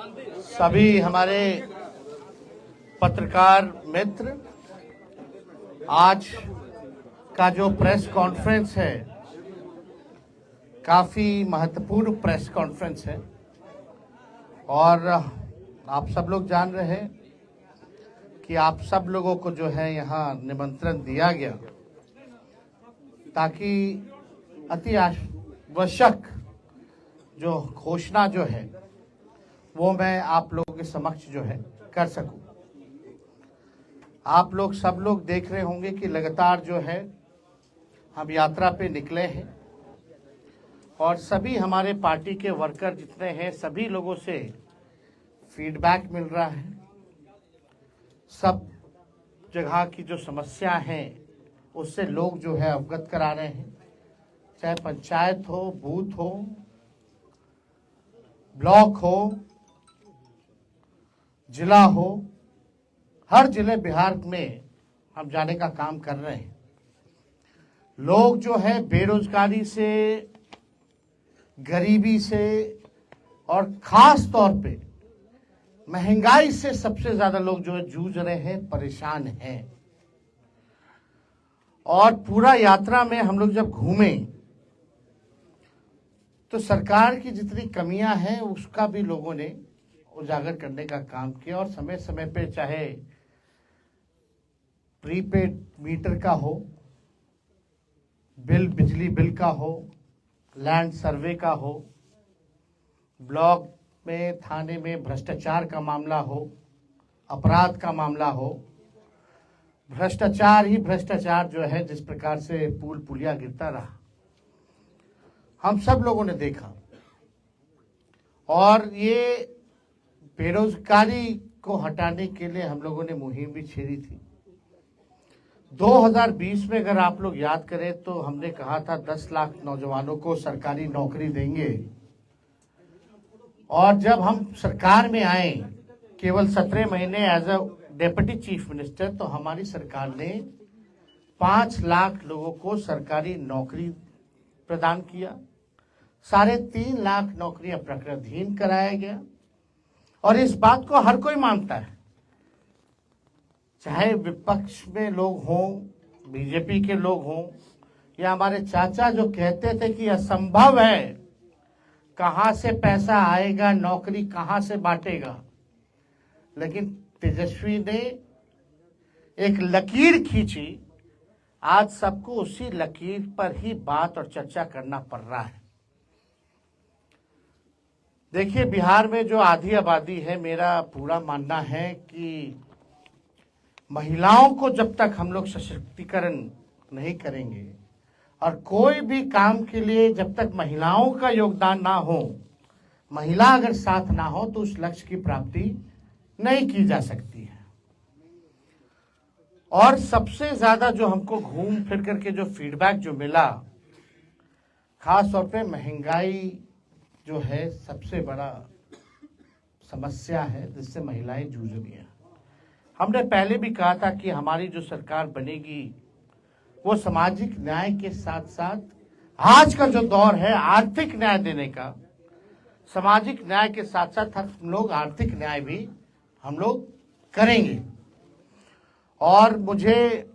सभी हमारे पत्रकार मित्र, आज का जो प्रेस कॉन्फ्रेंस है काफ़ी महत्वपूर्ण प्रेस कॉन्फ्रेंस है और आप सब लोग जान रहे हैं कि आप सब लोगों को जो है यहाँ निमंत्रण दिया गया ताकि अति आवश्यक जो घोषणा जो है वो मैं आप लोगों के समक्ष जो है कर सकूं। आप लोग सब लोग देख रहे होंगे कि लगातार जो है हम यात्रा पे निकले हैं और सभी हमारे पार्टी के वर्कर जितने हैं सभी लोगों से फीडबैक मिल रहा है। सब जगह की जो समस्या है उससे लोग जो है अवगत करा रहे हैं, चाहे पंचायत हो, बूथ हो, ब्लॉक हो, जिला हो, हर जिले बिहार में हम जाने का काम कर रहे हैं। लोग जो है बेरोजगारी से, गरीबी से और खास तौर पे महंगाई से सबसे ज्यादा लोग जो है जूझ रहे हैं, परेशान हैं। और पूरा यात्रा में हम लोग जब घूमे तो सरकार की जितनी कमियां हैं उसका भी लोगों ने उजागर करने का काम किया और समय समय पे चाहे प्रीपेड मीटर का हो, बिजली बिल का हो, लैंड सर्वे का हो, ब्लॉक में थाने में भ्रष्टाचार का मामला हो, अपराध का मामला हो, भ्रष्टाचार ही भ्रष्टाचार जो है जिस प्रकार से पुल पुलिया गिरता रहा हम सब लोगों ने देखा। और ये बेरोजगारी को हटाने के लिए हम लोगों ने मुहिम भी छेड़ी थी। 2020 में अगर आप लोग याद करें तो हमने कहा था 10 लाख नौजवानों को सरकारी नौकरी देंगे और जब हम सरकार में आए केवल 17 महीने as a deputy chief minister तो हमारी सरकार ने 5 लाख लोगों को सरकारी नौकरी प्रदान किया। 3.5 लाख नौकरियां प्रकृतिहीन कराया गया और इस बात को हर कोई मानता है, चाहे विपक्ष में लोग हों, बीजेपी के लोग हों या हमारे चाचा जो कहते थे कि असंभव है, कहां से पैसा आएगा, नौकरी कहां से बांटेगा। लेकिन तेजस्वी ने एक लकीर खींची, आज सबको उसी लकीर पर ही बात और चर्चा करना पड़ रहा है। देखिए, बिहार में जो आधी आबादी है, मेरा पूरा मानना है कि महिलाओं को जब तक हम लोग सशक्तिकरण नहीं करेंगे और कोई भी काम के लिए जब तक महिलाओं का योगदान ना हो, महिला अगर साथ ना हो तो उस लक्ष्य की प्राप्ति नहीं की जा सकती है। और सबसे ज्यादा जो हमको घूम फिर करके जो फीडबैक जो मिला, खास तौर पे महंगाई जो है सबसे बड़ा समस्या है जिससे महिलाएं जूझ रही हैं। हमने पहले भी कहा था कि हमारी जो सरकार बनेगी वो सामाजिक न्याय के साथ साथ आज का जो दौर है आर्थिक न्याय देने का, सामाजिक न्याय के साथ साथ हम लोग आर्थिक न्याय भी हम लोग करेंगे। और मुझे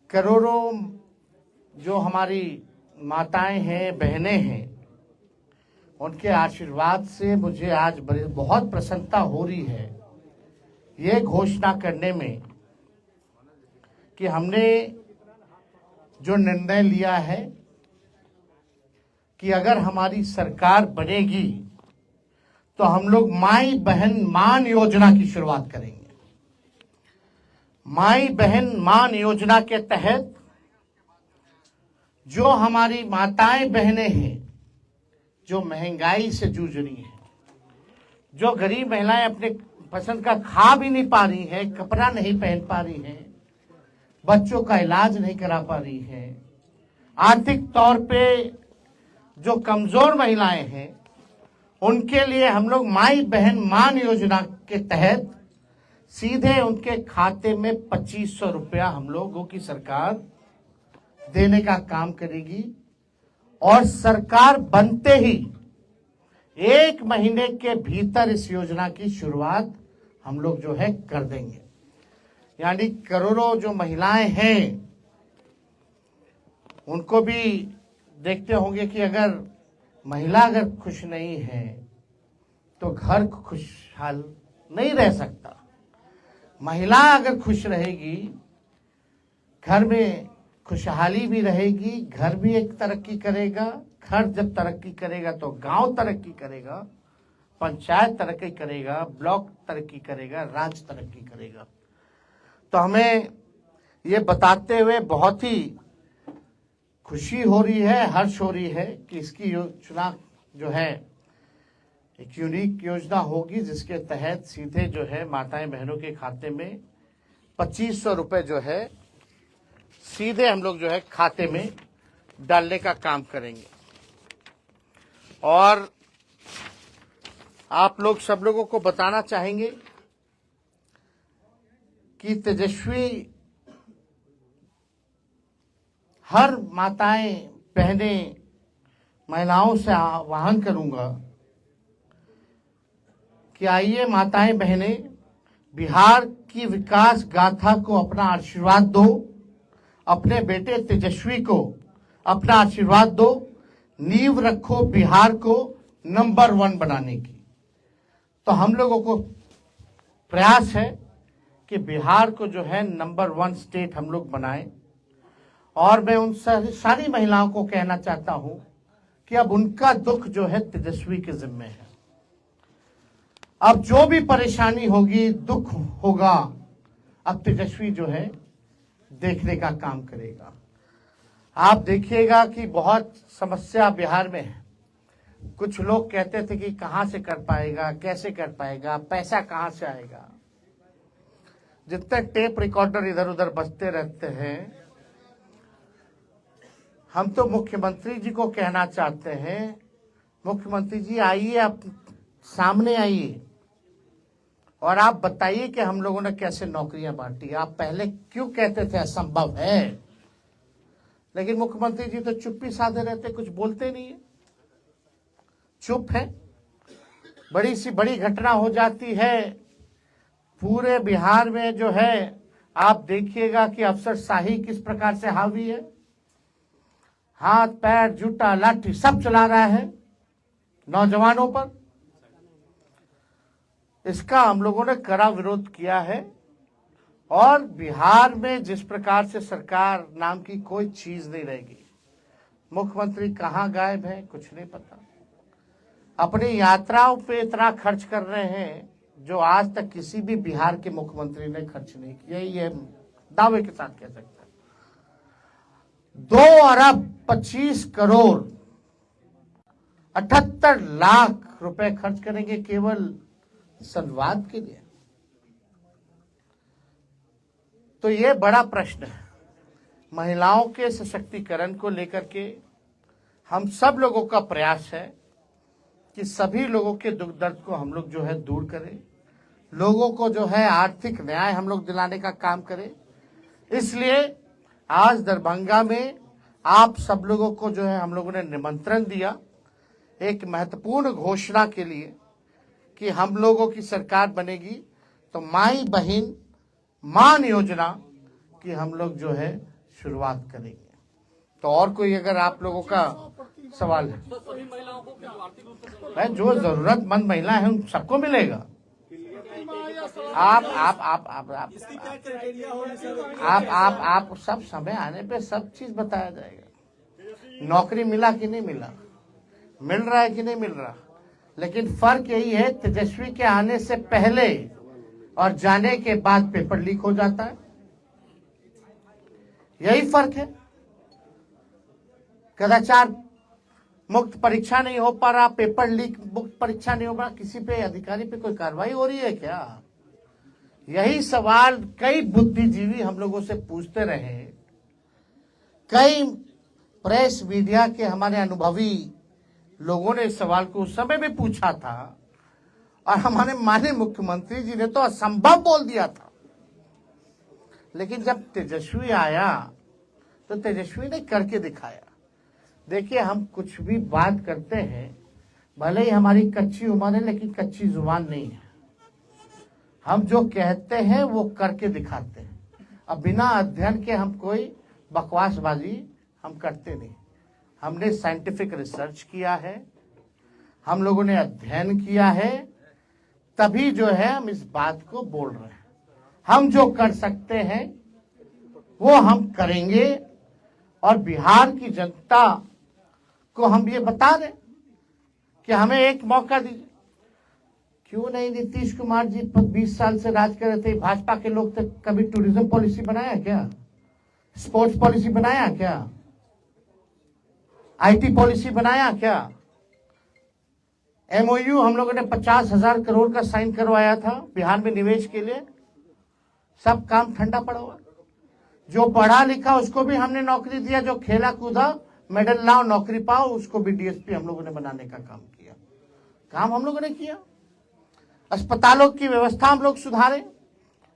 करोड़ों जो हमारी माताएं हैं, बहनें हैं, उनके आशीर्वाद से मुझे आज बहुत प्रसन्नता हो रही है ये घोषणा करने में कि हमने जो निर्णय लिया है कि अगर हमारी सरकार बनेगी तो हम लोग माई बहन मान योजना की शुरुआत करेंगे। माई बहन मान योजना के तहत जो हमारी माताएं बहनें हैं जो महंगाई से जूझ रही हैं, जो गरीब महिलाएं अपने पसंद का खा भी नहीं पा रही हैं, कपड़ा नहीं पहन पा रही हैं, बच्चों का इलाज नहीं करा पा रही हैं, आर्थिक तौर पे जो कमजोर महिलाएं हैं, उनके लिए हम लोग माई बहन मान योजना के तहत सीधे उनके खाते में 2500 रुपया हम लोगों की सरकार देने का काम करेगी। और सरकार बनते ही 1 महीने के भीतर इस योजना की शुरुआत हम लोग जो है कर देंगे। यानी करोड़ों जो महिलाएं हैं उनको भी देखते होंगे कि अगर महिला अगर खुश नहीं है तो घर खुशहाल नहीं रह सकता। महिला अगर खुश रहेगी, घर में खुशहाली भी रहेगी, घर भी एक तरक्की करेगा। घर जब तरक्की करेगा तो गांव तरक्की करेगा, पंचायत तरक्की करेगा, ब्लॉक तरक्की करेगा, राज्य तरक्की करेगा। तो हमें ये बताते हुए बहुत ही खुशी हो रही है, हर्ष हो रही है कि इसकी योजना जो है एक यूनिक योजना होगी, जिसके तहत सीधे जो है माताएं बहनों के खाते में 2500 रुपये जो है सीधे हम लोग जो है खाते में डालने का काम करेंगे। और आप लोग सब लोगों को बताना चाहेंगे कि तेजस्वी हर माताएं बहनें महिलाओं से आह्वान करूंगा कि आइए माताएं बहनें, बिहार की विकास गाथा को अपना आशीर्वाद दो, अपने बेटे तेजस्वी को अपना आशीर्वाद दो, नींव रखो बिहार को नंबर 1 बनाने की। तो हम लोगों को प्रयास है कि बिहार को जो है नंबर 1 स्टेट हम लोग बनाएं। और मैं उन सारी महिलाओं को कहना चाहता हूं कि अब उनका दुख जो है तेजस्वी के जिम्मे है। अब जो भी परेशानी होगी, दुख होगा, अब तेजस्वी जो है देखने का काम करेगा। आप देखिएगा कि बहुत समस्या बिहार में है। कुछ लोग कहते थे कि कहां से कर पाएगा, कैसे कर पाएगा, पैसा कहां से आएगा। जितने टेप रिकॉर्डर इधर उधर बजते रहते हैं, हम तो मुख्यमंत्री जी को कहना चाहते हैं, मुख्यमंत्री जी आइए, आप सामने आइए और आप बताइए कि हम लोगों ने कैसे नौकरियां बांटी। आप पहले क्यों कहते थे असंभव है, लेकिन मुख्यमंत्री जी तो चुप्पी साधे रहते, कुछ बोलते नहीं है, चुप है। बड़ी सी बड़ी घटना हो जाती है, पूरे बिहार में जो है आप देखिएगा कि अफसरशाही किस प्रकार से हावी है। हाथ पैर जूता लाठी सब चला रहा है नौजवानों पर। इसका हम लोगों ने कड़ा विरोध किया है। और बिहार में जिस प्रकार से सरकार नाम की कोई चीज नहीं रहेगी। मुख्यमंत्री कहां गायब है कुछ नहीं पता। अपनी यात्राओं पे इतना खर्च कर रहे हैं जो आज तक किसी भी बिहार के मुख्यमंत्री ने खर्च नहीं किया, ये दावे के साथ कह सकते हैं। 2 अरब 25 करोड़ 78 लाख रुपए खर्च करेंगे केवल संवाद के लिए। तो ये बड़ा प्रश्न है। महिलाओं के सशक्तिकरण को लेकर के हम सब लोगों का प्रयास है कि सभी लोगों के दुख दर्द को हम लोग जो है दूर करें, लोगों को जो है आर्थिक न्याय हम लोग दिलाने का काम करें। इसलिए आज दरभंगा में आप सब लोगों को जो है हम लोगों ने निमंत्रण दिया एक महत्वपूर्ण घोषणा के लिए कि हम लोगों की सरकार बनेगी तो माई बहन मान योजना की हम लोग जो है शुरुआत करेंगे। तो और कोई अगर आप लोगों का सवाल है, जो जरूरतमंद महिला है उन सबको मिलेगा। आप सब समय आने पे सब चीज बताया जाएगा। नौकरी मिला कि नहीं मिला, मिल रहा है कि नहीं मिल रहा, लेकिन फर्क यही है तेजस्वी के आने से पहले और जाने के बाद पेपर लीक हो जाता है, यही फर्क है। कदाचार मुक्त परीक्षा नहीं हो पा रहा, पेपर लीक मुक्त परीक्षा नहीं हो पा रहा, किसी पे अधिकारी पे कोई कार्रवाई हो रही है क्या? यही सवाल कई बुद्धिजीवी हम लोगों से पूछते रहे, कई प्रेस मीडिया के हमारे अनुभवी लोगों ने इस सवाल को उस समय में पूछा था और हमारे माननीय मुख्यमंत्री जी ने तो असंभव बोल दिया था। लेकिन जब तेजस्वी आया तो तेजस्वी ने करके दिखाया। देखिए, हम कुछ भी बात करते हैं भले ही हमारी कच्ची उम्र है लेकिन कच्ची जुबान नहीं है। हम जो कहते हैं वो करके दिखाते हैं। अब बिना अध्ययन के हम कोई बकवासबाजी हम करते नहीं। हमने साइंटिफिक रिसर्च किया है, हम लोगों ने अध्ययन किया है, तभी जो है हम इस बात को बोल रहे हैं। हम जो कर सकते हैं वो हम करेंगे और बिहार की जनता को हम ये बता दें कि हमें एक मौका दीजिए। क्यों नहीं? नीतीश कुमार जी 20 साल से राज कर रहे थे, भाजपा के लोग थे, कभी टूरिज्म पॉलिसी बनाया क्या? स्पोर्ट्स पॉलिसी बनाया क्या? आईटी पॉलिसी बनाया क्या? एमओयू हम लोगों ने 50,000 करोड़ का साइन करवाया था बिहार में निवेश के लिए, सब काम ठंडा पड़ा हुआ। जो पढ़ा लिखा उसको भी हमने नौकरी दिया, जो खेला कूदा मेडल लाओ नौकरी पाओ उसको भी डीएसपी हम लोगों ने बनाने का काम किया। काम हम लोगों ने किया। अस्पतालों की व्यवस्था हम लोग सुधारे,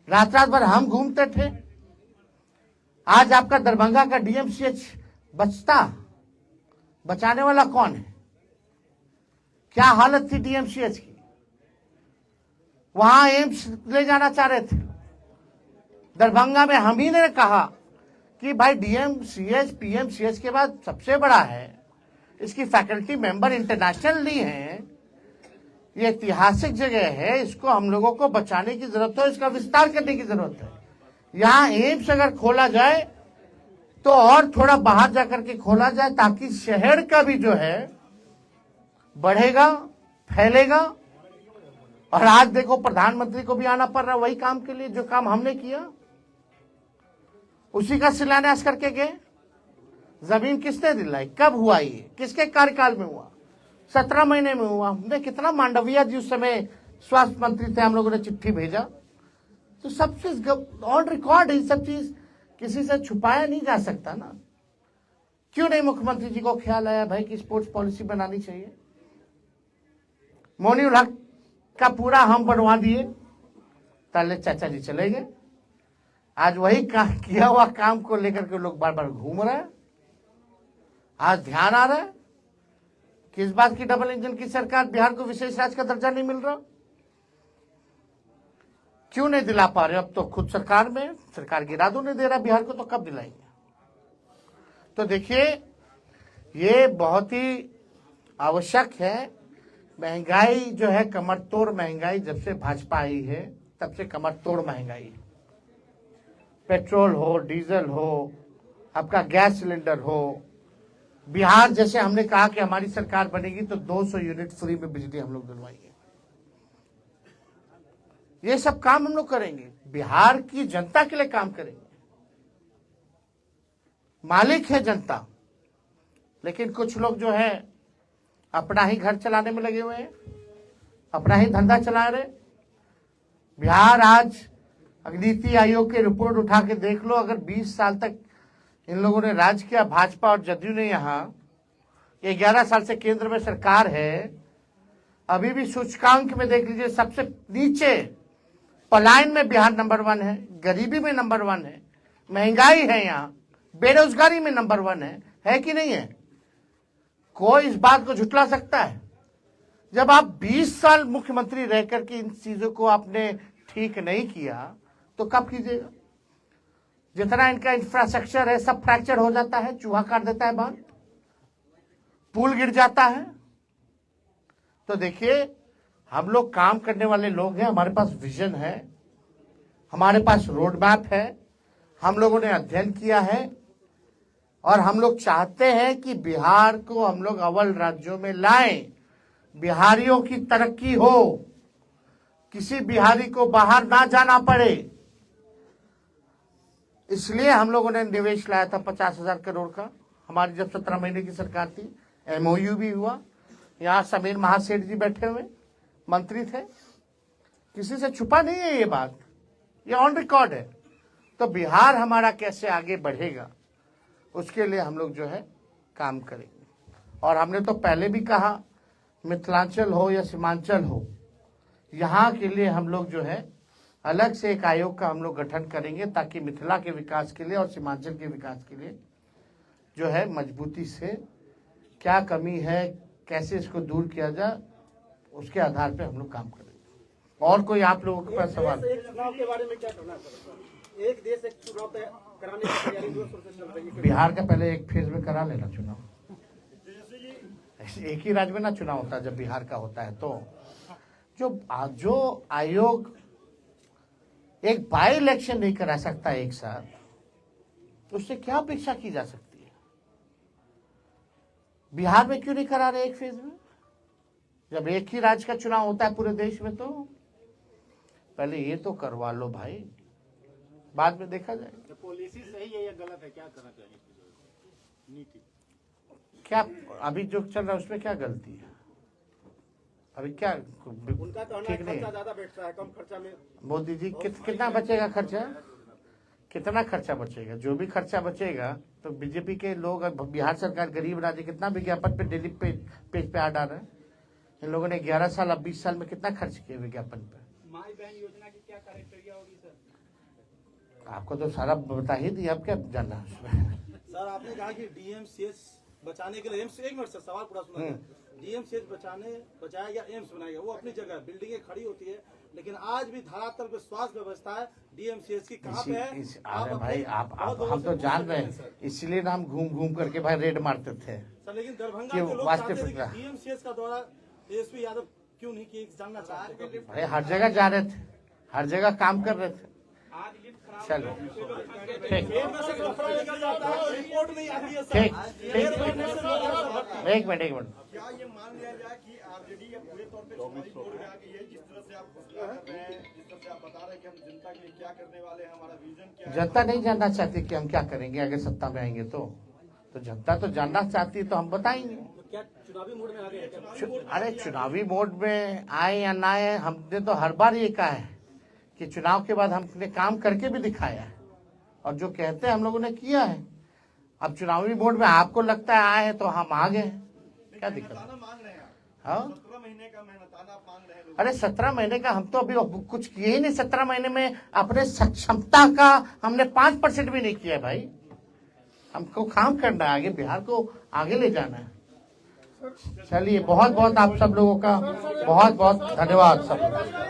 रात रात भर हम घूमते थे। आज आपका दरभंगा का डीएमसीएच बचाने वाला कौन है? क्या हालत थी डीएमसीएच की? वहां एम्स ले जाना चाह रहे थे। दरभंगा में हम ही ने कहा कि भाई डीएमसीएच पीएमसीएच के बाद सबसे बड़ा है, इसकी फैकल्टी मेंबर इंटरनेशनली है, ये ऐतिहासिक जगह है, इसको हम लोगों को बचाने की जरूरत है, इसका विस्तार करने की जरूरत है। यहाँ एम्स अगर खोला जाए तो और थोड़ा बाहर जाकर के खोला जाए ताकि शहर का भी जो है बढ़ेगा, फैलेगा। और आज देखो प्रधानमंत्री को भी आना पड़ रहा है वही काम के लिए, जो काम हमने किया उसी का शिलान्यास करके गए। जमीन किसने दिलाई? कब हुआ? ये किसके कार्यकाल में हुआ? 17 महीने में हुआ। हमने कितना, मांडविया जी उस समय स्वास्थ्य मंत्री थे, हम लोगों ने चिट्ठी भेजा। तो सब चीज ऑन रिकॉर्ड है, सब चीज किसी से छुपाया नहीं जा सकता ना। क्यों नहीं मुख्यमंत्री जी को ख्याल आया भाई कि स्पोर्ट्स पॉलिसी बनानी चाहिए? मोनी हक का पूरा हम बनवा दिए, ताले चाचा जी चले गए। आज वही किया हुआ काम को लेकर के लोग बार बार घूम रहे हैं। आज ध्यान आ रहा है कि इस बात की डबल इंजन की सरकार, बिहार को विशेष राज्य का दर्जा नहीं मिल रहा। क्यों नहीं दिला पा रहे? अब तो खुद सरकार में, सरकार गिरा दो नहीं दे रहा बिहार को, तो कब दिलाएंगे? तो देखिए ये बहुत ही आवश्यक है। महंगाई जो है कमर तोड़ महंगाई, जब से भाजपा आई है तब से कमर तोड़ महंगाई है। पेट्रोल हो, डीजल हो, आपका गैस सिलेंडर हो। बिहार जैसे हमने कहा कि हमारी सरकार बनेगी तो 200 यूनिट फ्री में बिजली हम लोग दिलवाएंगे। ये सब काम हम लोग करेंगे, बिहार की जनता के लिए काम करेंगे। मालिक है जनता, लेकिन कुछ लोग जो है अपना ही घर चलाने में लगे हुए हैं, अपना ही धंधा चला रहे। बिहार आज नीति आयोग की रिपोर्ट उठा के देख लो, अगर 20 साल तक इन लोगों ने राज किया, भाजपा और जदयू ने, यहाँ 11 साल से केंद्र में सरकार है, अभी भी सूचकांक में देख लीजिए सबसे नीचे, पलायन में बिहार नंबर 1 है, गरीबी में नंबर 1 है, महंगाई है, यहाँ बेरोजगारी में नंबर 1 है कि नहीं है? कोई इस बात को झुटला सकता है? जब आप 20 साल मुख्यमंत्री रह करके इन चीजों को आपने ठीक नहीं किया तो कब कीजिएगा? जितना इनका इंफ्रास्ट्रक्चर है सब फ्रैक्चर हो जाता है, चूहा काट देता है बांध, पुल गिर जाता है। तो देखिए हम लोग काम करने वाले लोग हैं, हमारे पास विजन है, हमारे पास रोड मैप है, हम लोगों ने अध्ययन किया है और हम लोग चाहते हैं कि बिहार को हम लोग अव्वल राज्यों में लाएं, बिहारियों की तरक्की हो, किसी बिहारी को बाहर ना जाना पड़े। इसलिए हम लोगों ने निवेश लाया था 50,000 करोड़ का, हमारी जब 17 महीने की सरकार थी। एमओयू भी हुआ, यहाँ समीर महासेठ जी बैठे हुए मंत्री थे, किसी से छुपा नहीं है ये बात, ये ऑन रिकॉर्ड है। तो बिहार हमारा कैसे आगे बढ़ेगा उसके लिए हम लोग जो है काम करेंगे। और हमने तो पहले भी कहा, मिथिलांचल हो या सीमांचल हो, यहाँ के लिए हम लोग जो है अलग से एक आयोग का हम लोग गठन करेंगे, ताकि मिथिला के विकास के लिए और सीमांचल के विकास के लिए जो है मजबूती से क्या कमी है, कैसे इसको दूर किया जाए, उसके आधार पे हम लोग काम करेंगे। और कोई आप लोगों के पास सवाल? एक चुनाव के बारे में क्या कहना चाहते हैं? एक देश एक चुनाव कराने की तैयारी जोर शोर से चल रही है। बिहार का पहले एक फेज में करा लेना चुनाव, एक ही राज्य में ना चुनाव होता है। जब बिहार का होता है तो जो आयोग एक बाई इलेक्शन नहीं करा सकता एक साथ, तो उससे क्या अपेक्षा की जा सकती है? बिहार में क्यों नहीं करा रहे एक फेज में? जब एक ही राज्य का चुनाव होता है पूरे देश में, तो पहले ये तो करवा लो भाई, बाद में देखा जाएगा। पॉलिसी सही है या गलत है, क्या करना चाहिए? नीति क्या अभी जो चल रहा है उसमें क्या गलती है? अभी क्या उनका तो ठीक नहीं खर्चा है? ज्यादा बैठता है, कम खर्चा में। मोदी जी कितना बचेगा खर्चा? कितना खर्चा बचेगा? जो भी खर्चा बचेगा तो बीजेपी के लोग, बिहार सरकार गरीब राज्य, कितना विज्ञापन पे डेली पेज पे आ डाल रहे हैं। इन लोगों ने 11 साल अब 20 साल में कितना खर्च किया विज्ञापन पे? माई बहन योजना की क्या क्राइटेरिया होगी सर? आपको तो सारा बता ही दिया, अब क्या जानना है उसमें? सर आपने कहा कि डीएमसीएच बचाने के लिए एम्स, एक मिनट सर सवाल पूरा सुना। डीएमसीएच बचाया गया, एम्स बनाया गया, वो अपनी जगह बिल्डिंगें खड़ी होती है, लेकिन आज भी धरातल पे स्वास्थ्य व्यवस्था है डीएमसीएच की कहाँ पे है? अरे भाई आप हम तो जान रहे हैं, इसलिए ना हम घूम घूम करके भाई रेड मारते थे। सर लेकिन दरभंगा कि के लोग वास्तविक चाहते थे फिक्र। कि डीएमसीएच का दौरा एसपी यादव क्यों नहीं किए, जानना चाहते थे। भाई हर जगह जा रहे थे, हर जगह काम कर रहे थे। चलो ठीक रिपोर्ट नहीं आती है ठीक सर। एक मिनट क्या ये मान लिया जाए कि आरजेडी अब पूरे तौर पे चुनावी मोड में आ गई है? जिस तरह से आप घोषणा कर रहे हैं, जिस तरह से आप बता रहे हैं कि हम जनता के लिए क्या करने वाले हैं, हमारा विजन क्या है। जनता नहीं जानना चाहती कि हम क्या करेंगे अगर सत्ता में आएंगे तो जनता तो जानना चाहती है, तो हम बताएंगे। क्या चुनावी मोड में आ गए हैं? अरे चुनावी मोड में आए या ना आए, हमने तो हर बार ये कहा है कि चुनाव के बाद हमने काम करके भी दिखाया है, और जो कहते हैं हम लोगों ने किया है। अब चुनावी मोड में आपको लगता है आए हैं तो हम आ गए, क्या दिक्कत है? मांग रहे हैं हाँ 17 महीने का मेहनताना मांग रहे हैं। अरे 17 महीने का हम तो अभी कुछ किए ही नहीं। 17 महीने में अपने सक्षमता का हमने 5% भी नहीं किया भाई। हमको काम करना है, आगे बिहार को आगे ले जाना है। चलिए बहुत बहुत आप सब लोगों का बहुत बहुत धन्यवाद सब लोग।